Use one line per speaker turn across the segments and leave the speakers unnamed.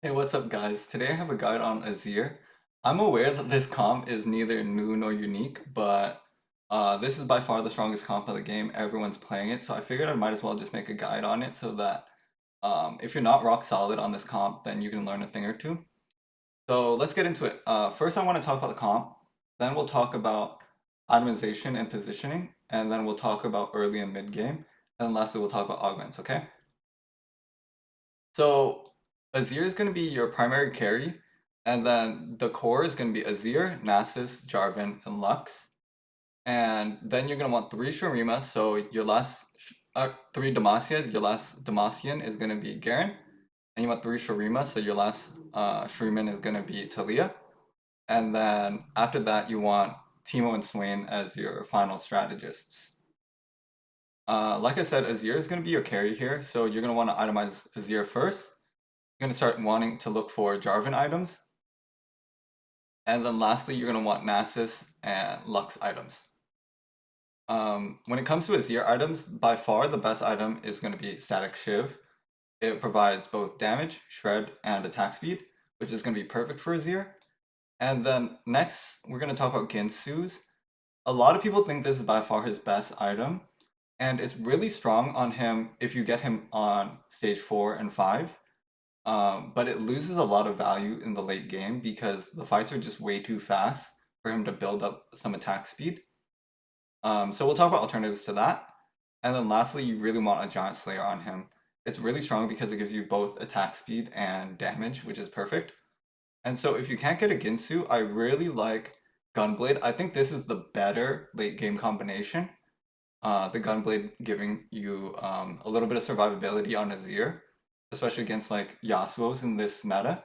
Hey, what's up guys? Today I have a guide on Azir. I'm aware that this comp is neither new nor unique, but this is by far the strongest comp of the game. Everyone's playing it, so I figured I might as well just make a guide on it so that if you're not rock solid on this comp, then you can learn a thing or two. So let's get into it. First I want to talk about the comp, then we'll talk about itemization and positioning, and then we'll talk about early and mid game, and then lastly we'll talk about augments, okay? So Azir is going to be your primary carry, and then the core is going to be Azir, Nasus, Jarvan, and Lux. And then you're going to want three Shurima, so your last three Demacia, your last Demacian is going to be Garen. And you want three Shurima, so your last Shuriman is going to be Talia. And then after that, you want Teemo and Swain as your final strategists. Like I said, Azir is going to be your carry here, so you're going to want to itemize Azir first. You're going to start wanting to look for Jarvan items. And then lastly, you're going to want Nasus and Lux items. When it comes to Azir items, by far the best item is going to be Static Shiv. It provides both damage, shred, and attack speed, which is going to be perfect for Azir. And then next, we're going to talk about Ginsu's. A lot of people think this is by far his best item, and it's really strong on him if you get him on stage 4 and 5. But it loses a lot of value in the late game because the fights are just way too fast for him to build up some attack speed. So we'll talk about alternatives to that. And then lastly, you really want a Giant Slayer on him. It's really strong because it gives you both attack speed and damage, which is perfect. And so if you can't get a Ginsu, I really like Gunblade. I think this is the better late game combination. The Gunblade giving you a little bit of survivability on Azir, especially against like Yasuo's in this meta.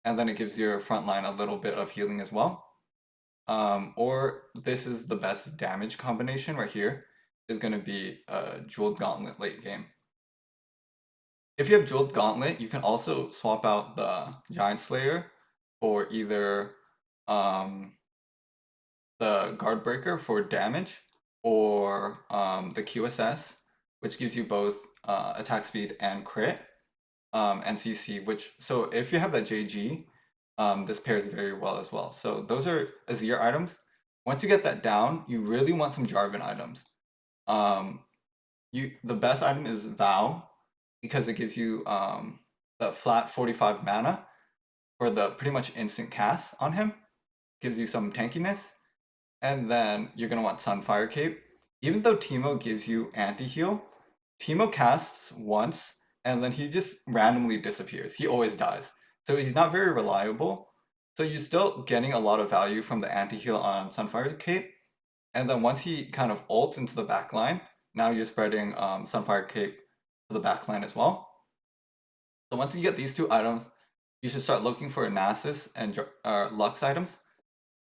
And then it gives your front line a little bit of healing as well. Or this is the best damage combination right here, is going to be Jeweled Gauntlet late game. If you have Jeweled Gauntlet, you can also swap out the Giant Slayer for either the Guard Breaker for damage or the QSS, which gives you both attack speed and crit, and CC, which, so if you have that JG, this pairs very well as well. So those are Azir items. Once you get that down, you really want some Jarvan items. The best item is Vow, because it gives you the flat 45 mana for the pretty much instant cast on him. Gives you some tankiness. And then you're going to want Sunfire Cape. Even though Teemo gives you anti-heal, Teemo casts once, and then he just randomly disappears. He always dies. So he's not very reliable. So you're still getting a lot of value from the anti-heal on Sunfire Cape. And then once he kind of ults into the backline, now you're spreading Sunfire Cape to the backline as well. So once you get these two items, you should start looking for Nasus and Lux items.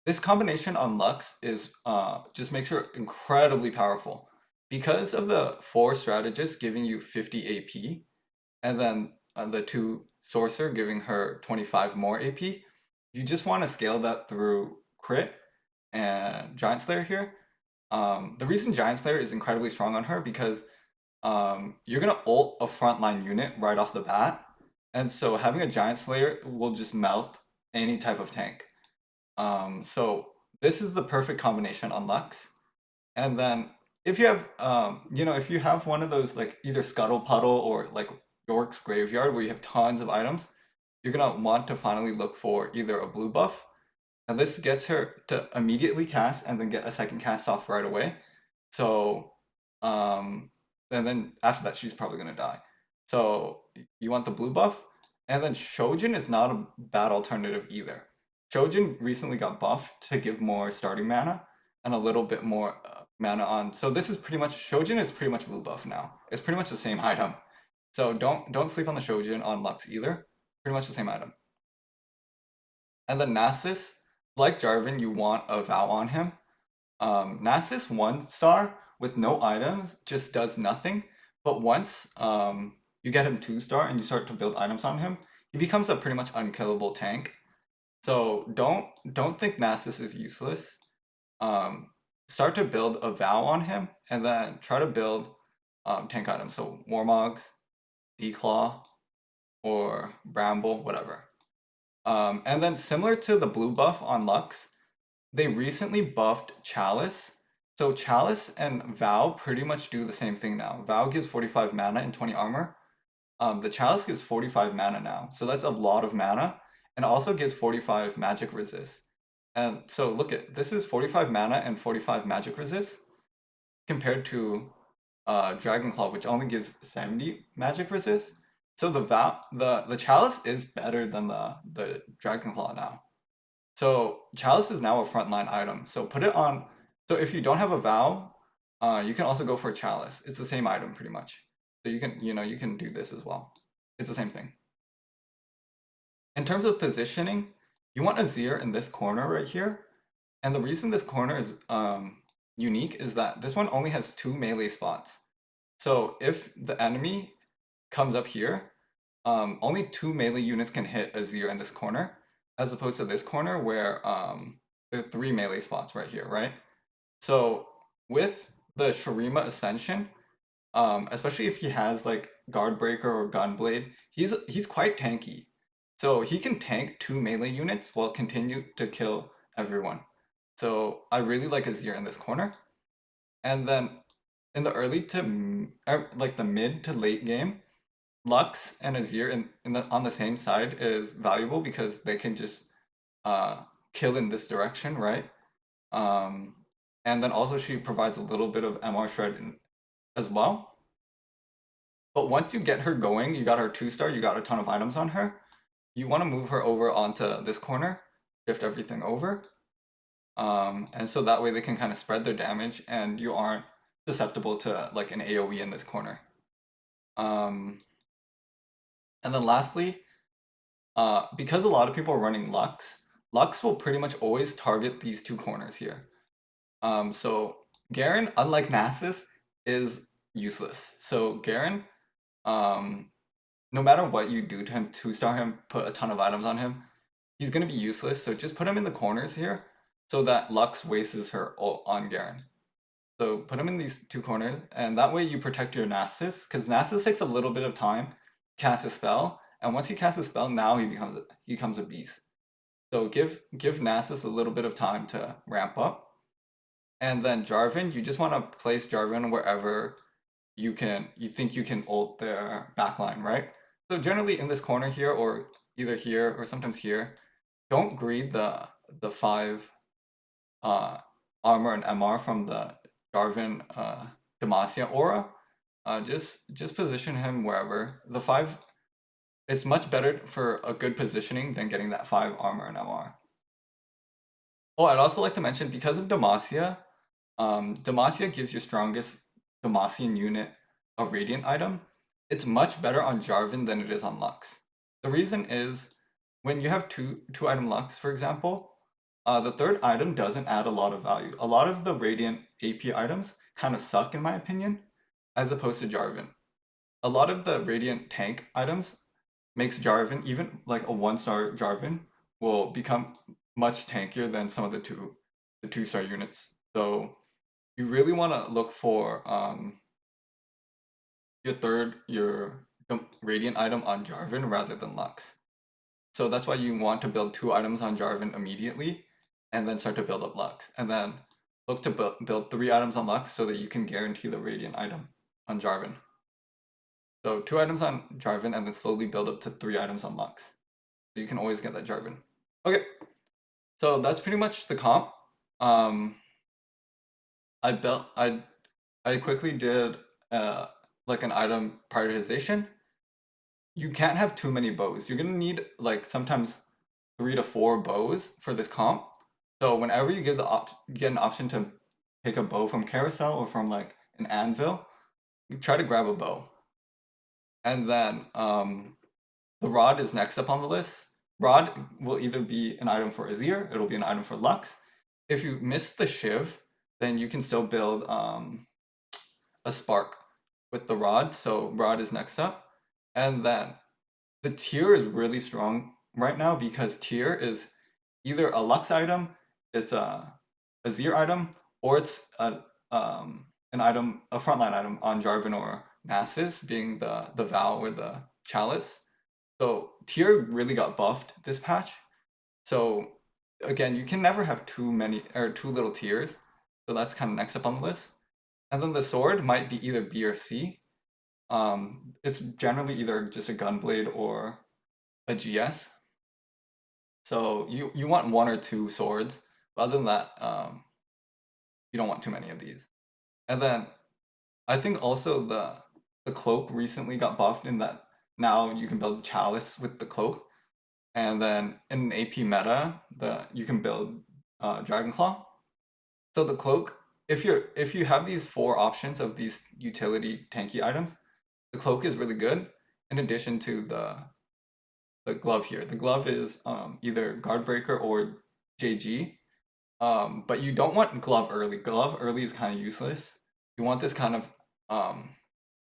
This combination on Lux is just makes her incredibly powerful. Because of the 4 strategists giving you 50 AP, and then the 2 sorcerer giving her 25 more AP, you just want to scale that through crit and Giant Slayer here. The reason Giant Slayer is incredibly strong on her because you're gonna ult a frontline unit right off the bat, and so having a Giant Slayer will just melt any type of tank. So this is the perfect combination on Lux. And then if you have, if you have one of those like either Scuttle Puddle or like York's Graveyard where you have tons of items, you're gonna want to finally look for either a blue buff, and this gets her to immediately cast and then get a second cast off right away. So, and then after that, she's probably gonna die. So you want the blue buff, and then Shojin is not a bad alternative either. Shojin recently got buffed to give more starting mana and a little bit more mana on. So this is pretty much, Shojin is pretty much blue buff now. It's pretty much the same item. So don't sleep on the Shojin on Lux either. Pretty much the same item. And then Nasus, like Jarvan, you want a Vow on him. Nasus 1-star with no items just does nothing. But once you get him 2-star and you start to build items on him, he becomes a pretty much unkillable tank. So don't think Nasus is useless. Start to build a Vow on him, and then try to build tank items. So Warmogs, Declaw, or Bramble, whatever. And then similar to the blue buff on Lux, they recently buffed Chalice. So Chalice and Vow pretty much do the same thing now. Vow gives 45 mana and 20 armor. The Chalice gives 45 mana now. So that's a lot of mana. And also gives 45 magic resist. And so look at this is 45 mana and 45 magic resist compared to Dragonclaw, which only gives 70 magic resist. So the Chalice is better than the Dragonclaw now. So Chalice is now a frontline item. So put it on. So if you don't have a Vow, you can also go for Chalice. It's the same item pretty much. So you can do this as well. It's the same thing. In terms of positioning, you want Azir in this corner right here. And the reason this corner is unique is that this one only has 2 melee spots. So if the enemy comes up here, only 2 melee units can hit Azir in this corner, as opposed to this corner where there are 3 melee spots right here, right? So with the Shurima Ascension, especially if he has like Guardbreaker or Gunblade, he's quite tanky. So he can tank 2 melee units while continue to kill everyone. So I really like Azir in this corner. And then in the early to like the mid to late game, Lux and Azir on the same side is valuable because they can just kill in this direction, right? And then also she provides a little bit of MR shred as well. But once you get her going, you got her 2-star, you got a ton of items on her. You want to move her over onto this corner, shift everything over. And so that way they can kind of spread their damage and you aren't susceptible to like an AoE in this corner. And then lastly, because a lot of people are running Lux, Lux will pretty much always target these 2 corners here. So Garen, unlike Nasus, is useless. So Garen, no matter what you do to him, 2-star him, put a ton of items on him, he's gonna be useless. So just put him in the corners here so that Lux wastes her ult on Garen. So put him in these 2 corners, and that way you protect your Nasus, because Nasus takes a little bit of time to cast a spell, and once he casts a spell, now he becomes a beast. So give Nasus a little bit of time to ramp up. And then Jarvan, you just want to place Jarvan wherever you think you can ult their backline, right? So generally in this corner here, or either here or sometimes here, don't greed the 5 armor and MR from the Jarvan Demacia aura. Just position him wherever. The 5, it's much better for a good positioning than getting that 5 armor and MR. Oh, I'd also like to mention, because of Demacia, Demacia gives your strongest Demacian unit a Radiant item. It's much better on Jarvan than it is on Lux. The reason is, when you have two item Lux, for example, the 3rd item doesn't add a lot of value. A lot of the Radiant AP items kind of suck in my opinion, as opposed to Jarvan. A lot of the Radiant tank items makes Jarvan, even like a 1-star Jarvan, will become much tankier than some of the 2-star units. So you really want to look for your Radiant item on Jarvan rather than Lux. So that's why you want to build 2 items on Jarvan immediately, and then start to build up Lux. And then look to build 3 items on Lux so that you can guarantee the Radiant item on Jarvan. So 2 items on Jarvan, and then slowly build up to 3 items on Lux. So you can always get that Jarvan. Okay, so that's pretty much the comp. I quickly did like an item prioritization. You can't have too many bows. You're gonna need like sometimes 3 to 4 bows for this comp. So whenever you get an option to pick a bow from Carousel or from like an anvil, you try to grab a bow. And then the rod is next up on the list. Rod will either be an item for Azir, it'll be an item for Lux. If you miss the Shiv, then you can still build a Spark with the rod. So rod is next up. And then the tier is really strong right now because tier is either a Lux item, it's a Azir item, or it's an item, a frontline item on Jarvan or Nasus, being the Vow or the Chalice. So tier really got buffed this patch. So again, you can never have too many or too little tiers. So that's kind of next up on the list. And then the sword might be either B or C. It's generally either just a gunblade or a GS. So you want one or two swords. But other than that, you don't want too many of these. And then I think also the cloak recently got buffed in that now you can build chalice with the cloak. And then in an AP meta, you can build Dragon Claw. So the cloak, if you have these four options of these utility tanky items, the cloak is really good. In addition to the glove here, the glove is either guard breaker or JG. But you don't want glove early. Glove early is kind of useless. You want this kind of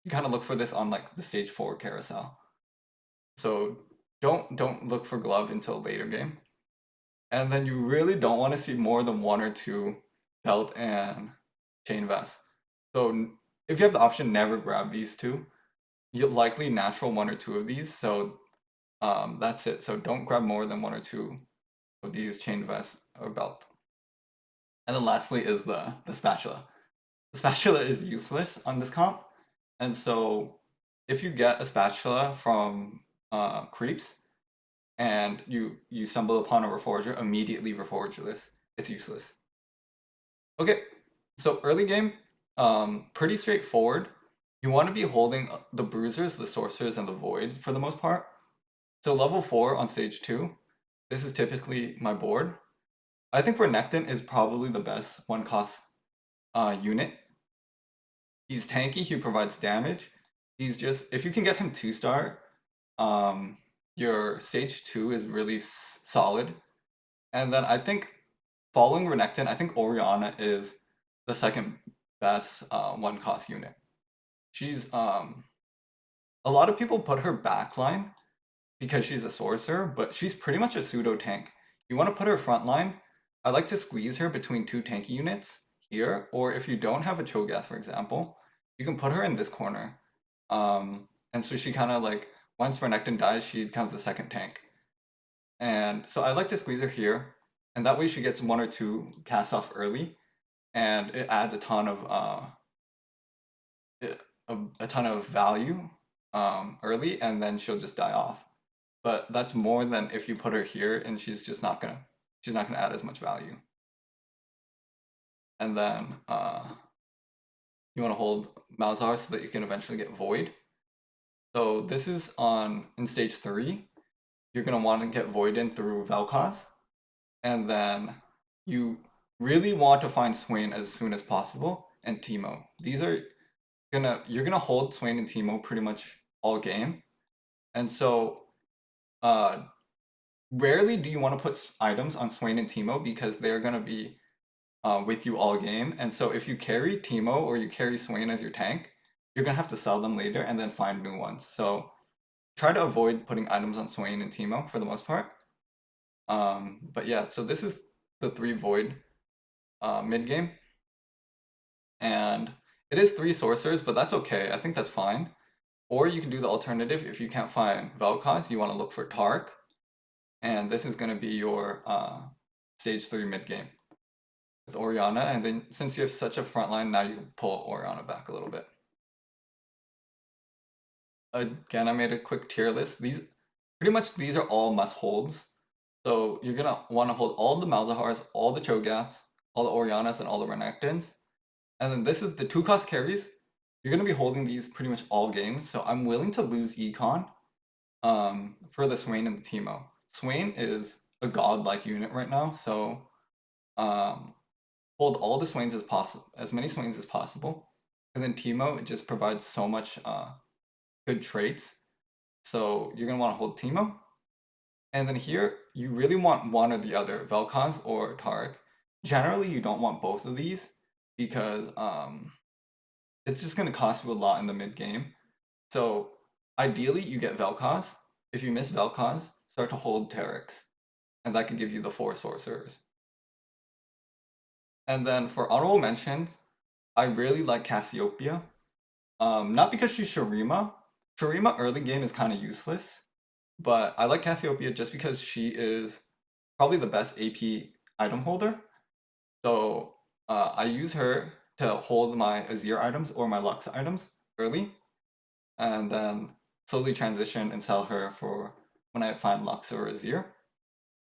you kind of look for this on like the stage 4 carousel. So don't look for glove until later game. And then you really don't want to see more than one or two belt and chain vest. So if you have the option, never grab these two. You'll likely natural one or two of these. So that's it. So don't grab more than one or two of these chain vest or belt. And then lastly is the spatula. The spatula is useless on this comp. And so if you get a spatula from creeps and you stumble upon a reforger, immediately reforge this. It's useless. Okay, so early game, pretty straightforward. You want to be holding the bruisers, the sorcerers, and the void for the most part. So level 4 on stage 2, this is typically my board. I think Renekton is probably the best one cost unit. He's tanky, he provides damage. He's just, if you can get him 2-star, your stage 2 is really solid. And then I think following Renekton, I think Orianna is the second best one cost unit. She's a lot of people put her backline because she's a sorcerer, but she's pretty much a pseudo tank. You want to put her frontline. I like to squeeze her between two tanky units here, or if you don't have a Cho'Gath, for example, you can put her in this corner. And so she kind of like, once Renekton dies, she becomes the second tank. And so I like to squeeze her here, and that way she gets one or two cast off early, and it adds a ton of value early, and then she'll just die off. But that's more than if you put her here and she's not gonna add as much value. And then you want to hold Malzahar so that you can eventually get Void. So this is in stage 3. You're gonna want to get Void in through Vel'Koz, and then you really want to find Swain as soon as possible and Teemo. These are you're gonna hold Swain and Teemo pretty much all game, and so rarely do you want to put items on Swain and Teemo because they're gonna be with you all game. And so if you carry Teemo or you carry Swain as your tank, you're gonna have to sell them later and then find new ones. So try to avoid putting items on Swain and Teemo for the most part. But yeah, so this is the 3 Void mid game. And it is 3 sorcerers, but that's okay. I think that's fine. Or you can do the alternative. If you can't find Vel'Koz, you want to look for Tark. And this is going to be your stage 3 mid game with Orianna. And then since you have such a front line, now you can pull Orianna back a little bit. Again, I made a quick tier list. These are all must holds. So you're gonna want to hold all the Malzahars, all the Cho'Gaths, all the Oriannas, and all the Renektons. And then this is the 2 cost carries. You're gonna be holding these pretty much all games. So I'm willing to lose Econ for the Swain and the Teemo. Swain is a godlike unit right now, so hold all the Swains as possible, as many Swains as possible. And then Teemo, it just provides so much good traits. So you're gonna want to hold Teemo. And then here, you really want one or the other, Vel'Koz or Tark. Generally, you don't want both of these because it's just gonna cost you a lot in the mid game. So ideally, you get Vel'Koz. If you miss Vel'Koz, start to hold Terex, and that can give you the 4 sorcerers. And then for honorable mentions, I really like Cassiopeia. Not because she's Shurima. Shurima early game is kind of useless. but I like Cassiopeia just because she is probably the best AP item holder. So I use her to hold my Azir items or my Lux items early, and then slowly transition and sell her for when I find Lux or Azir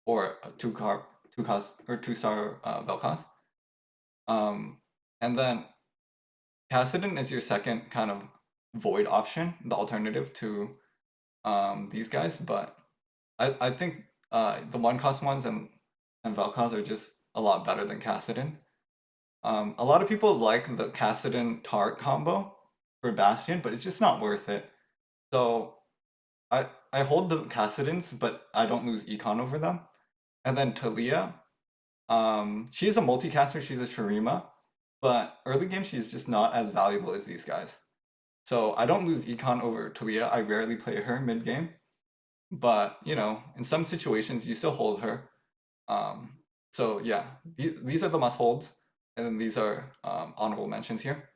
or a two cost or 2-star Vel'Koz. And then Kassadin is your second kind of void option, the alternative to these guys, but I think the 1-cost ones and Vel'Koz are just a lot better than Kassadin. A lot of people like the Kassadin Tart combo for Bastion, but it's just not worth it. So I hold the Kassadins, but I don't lose econ over them. And then Talia, she's a multicaster, she's a Shurima, but early game she's just not as valuable as these guys. So I don't lose econ over Talia. I rarely play her mid game, but you know, in some situations you still hold her. So yeah, these are the must holds, and then these are honorable mentions here.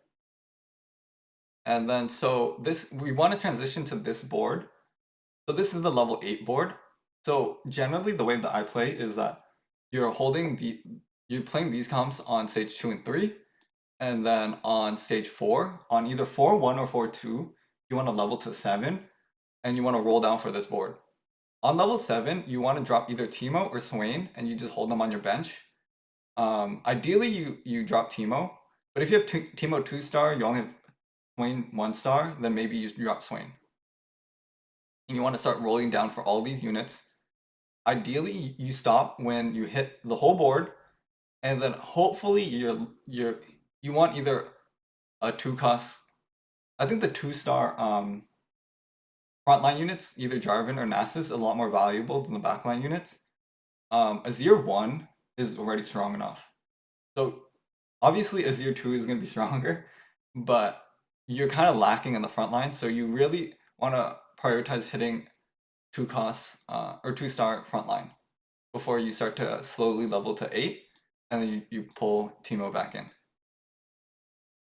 And then so this we want to transition to this board. So this is the level 8 board. So generally the way that I play is that you're playing these comps on stage 2 and 3, and then on stage 4, on either 4-1 or 4-2, you want to level to 7, and you want to roll down for this board. On level 7, you want to drop either Teemo or Swain, and you just hold them on your bench. Ideally, you drop Teemo, but if you have Teemo 2-star, you only have Swain 1-star, then maybe you drop Swain. And you want to start rolling down for all these units. Ideally, you stop when you hit the whole board, and then hopefully you want either a 2-cost. I think the 2-star frontline units, either Jarvan or Nasus, a lot more valuable than the backline units. Azir 1 is already strong enough. So obviously Azir 2 is going to be stronger, but you're kind of lacking in the front line, so you really want to prioritize hitting 2-cost or 2-star frontline before you start to slowly level to 8, and then you pull Teemo back in.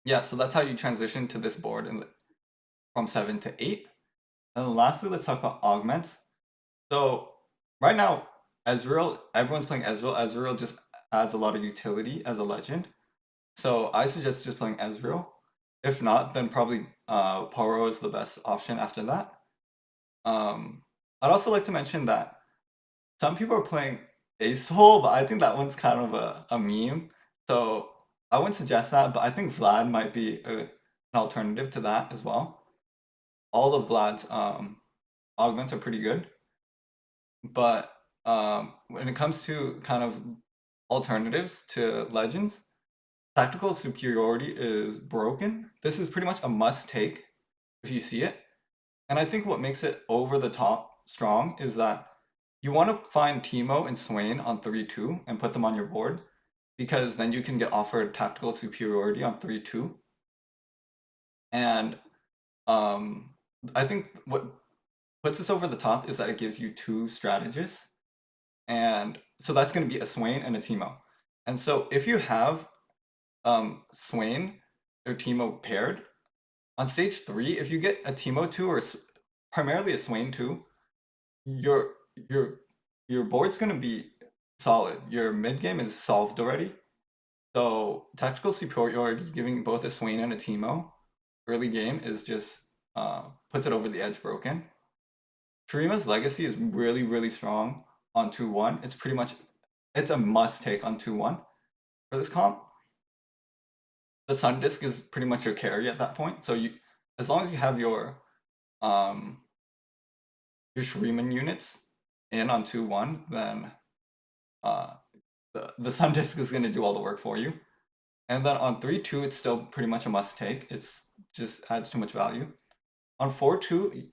Yeah, so that's how you transition to this board from 7 to 8. And then lastly, let's talk about augments. So right now, Ezreal, everyone's playing Ezreal. Ezreal just adds a lot of utility as a legend. So I suggest just playing Ezreal. If not, then probably Poro is the best option after that. I'd also like to mention that some people are playing Ace Hole, but I think that one's kind of a meme. So I wouldn't suggest that, but I think Vlad might be an alternative to that as well. All of Vlad's augments are pretty good. But when it comes to kind of alternatives to Legends, tactical superiority is broken. This is pretty much a must take if you see it. And I think what makes it over the top strong is that you want to find Teemo and Swain on 3-2 and put them on your board, because then you can get offered tactical superiority on 3-2. And I think what puts this over the top is that it gives you 2 strategists. And so that's going to be a Swain and a Teemo. And so if you have Swain or Teemo paired, on stage 3, if you get a Teemo 2 or primarily a Swain 2, your board's going to be solid. Your mid game is solved already. So tactical superiority, giving both a Swain and a Teemo early game is just puts it over the edge broken. Shurima's legacy is really, really strong on 2-1. It's pretty much, it's a must take on 2-1 for this comp. The Sun Disc is pretty much your carry at that point. So you, as long as you have your Shuriman units in on 2-1, then the Sun Disc is going to do all the work for you. And then on 3-2, it's still pretty much a must take. It's just adds too much value. On 4-2,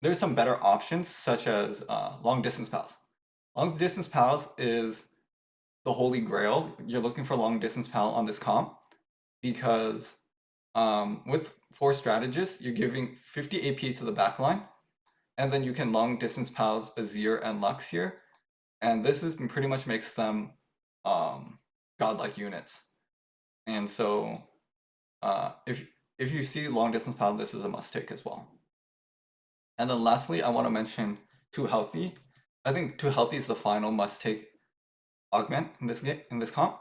there's some better options, such as long distance pals. Long distance pals is the holy grail. You're looking for long distance pal on this comp, because with 4 strategists, you're giving 50 AP to the backline, and then you can long distance pals Azir and Lux here, and this is pretty much makes them godlike units. And so if you see long distance pal, this is a must take as well. And then lastly, I want to mention too healthy. I think too healthy is the final must-take augment in this comp,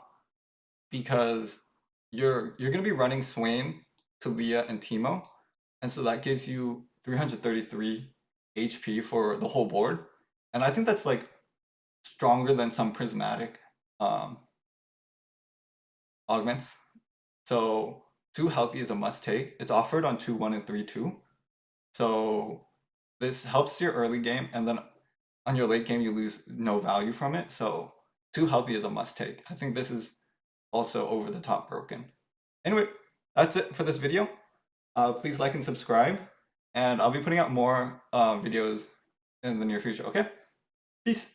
because you're gonna be running Swain, Talia, and Teemo, and so that gives you 333 HP for the whole board, and I think that's like stronger than some prismatic augments. So too healthy is a must take. It's offered on 2-1 and 3-2. So this helps your early game, and then on your late game you lose no value from it. So too healthy is a must take. I think this is also over the top broken. Anyway, that's it for this video. Please like and subscribe, and I'll be putting out more videos in the near future. Okay, peace.